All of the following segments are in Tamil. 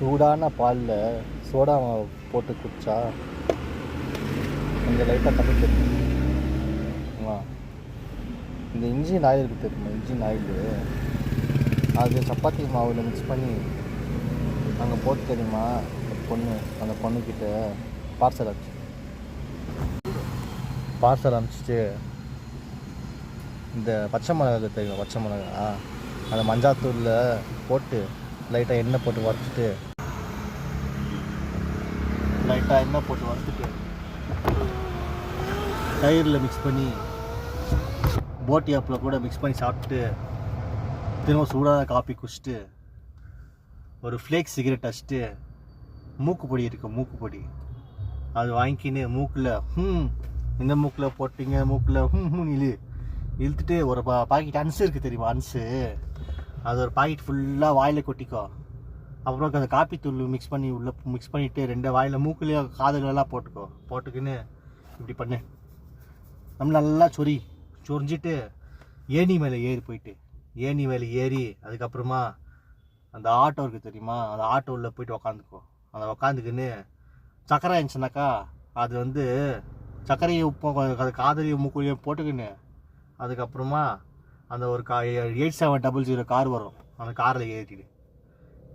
சூடான பாலில் சோடா மாவு போட்டு குடித்தா கொஞ்சம் லைட்டாக தண்ணி தெரியுமா? இந்த இன்ஜின் ஆயில் இருக்குது தெரியுமா? இன்ஜின் ஆயில் அது சப்பாத்தி மாவில் மிக்ஸ் பண்ணி அங்கே போட்டு தெரியுமா? அந்த பொண்ணுக்கிட்ட பார்சல் அனுப்பிச்சிட்டு இந்த பச்சை மிளகா தெரியும், பச்சை மிளகா அந்த மஞ்சாத்தூளில் போட்டு லைட்டாக எண்ணெய் போட்டு வறுத்துட்டு தயிரில் மிக்ஸ் பண்ணி போட்டி ஆப்பில் கூட மிக்ஸ் பண்ணி சாப்பிட்டு திரும்ப சூடான காப்பி குடிச்சிட்டு ஒரு ஃப்ளேக் சிகரெட் அடிச்சிட்டு மூக்குப்பொடி இருக்குது, மூக்குப்பொடி அது வாங்கிக்கின்னு மூக்கில் இந்த மூக்கில் போட்டிங்க, மூக்கில் இழுத்துட்டு ஒரு பாக்கெட் அன்ஸு இருக்குது தெரியுமா? அன்ஸு அது ஒரு பாக்கெட் ஃபுல்லாக வாயில் கொட்டிக்கோ. அப்புறம் அந்த காப்பி தூள் மிக்ஸ் பண்ணிவிட்டு 2 வாயில் மூக்குலேயே காதுகளெல்லாம் போட்டுக்கின்னு இப்படி பண்ணு. நம்ம நல்லா சொரிஞ்சிட்டு ஏணி மேலே ஏறி அதுக்கப்புறமா அந்த ஆட்டோ இருக்குது தெரியுமா? அந்த ஆட்டோவில் போயிட்டு உக்காந்துக்கின்னு சக்கரை இருந்துச்சுனாக்கா அது சர்க்கரையை உப்பு அது காதலையும் மூக்குலையும் போட்டுக்கின்னு அதுக்கப்புறமா அந்த ஒரு 8700 கார் வரும், அந்த காரில் ஏற்றிட்டு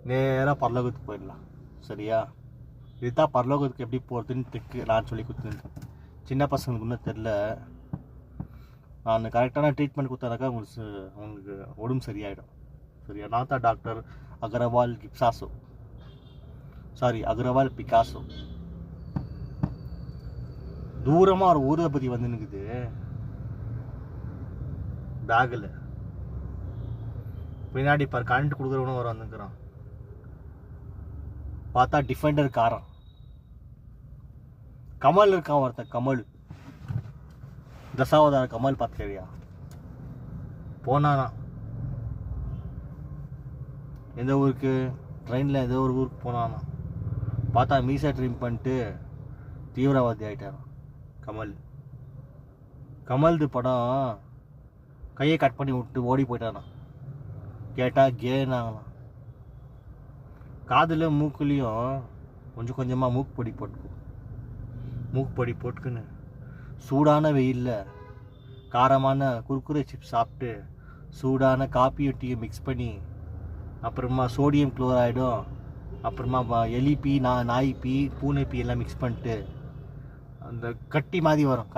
நேராக பரலோகத்துக்கு போயிடலாம். சரியா? இதுதான் பரலோகத்துக்கு எப்படி போகிறதுன்னு நான் சொல்லி கொடுத்துருந்தேன். சின்ன பசங்களுக்கு இன்னும் தெரில. நான் கரெக்டான ட்ரீட்மெண்ட் கொடுத்தானாக்கா உங்களுக்கு உடம்பு சரியாயிடும். சரியா? நான் தான் டாக்டர் அகர்வால் பிகாசோ. தூரமாக ஒரு ஊரபதி வந்துன்னுக்குது பேக்கில். பின்னாடி கரண்ட் கொடுக்குறவனும் வர வந்துக்கிறான். பார்த்தா டிஃபெண்டர் காரன். கமல் இருக்கான் ஒருத்தன், கமல் தசாவதார கமல் பார்த்துக்கிறியா? போனானா எந்த ஊருக்கு? ட்ரெயினில் ஏதோ ஒரு ஊருக்கு போனானா. பார்த்தா மீசா ட்ரிம் பண்ணிட்டு தீவிரவாதி ஆகிட்டாரான் கமல்து படம். கையை கட் பண்ணி விட்டு ஓடி போயிட்டானா. கேட்டால் கேனாங்களாம். காதில் மூக்குலேயும் கொஞ்சமாக மூக்குப்பொடி போட்டுக்குன்னு சூடான வெயிலில் காரமான குர்குரே சிப்ஸ் சாப்பிட்டு சூடான காப்பியும் டீயும் மிக்ஸ் பண்ணி அப்புறமா சோடியம் குளோரைடும் அப்புறமா எலி பீ நாய் பீ பூனை பீ எல்லாம் மிக்ஸ் பண்ணிட்டு அந்த கட்டி மாதிரி வரும்.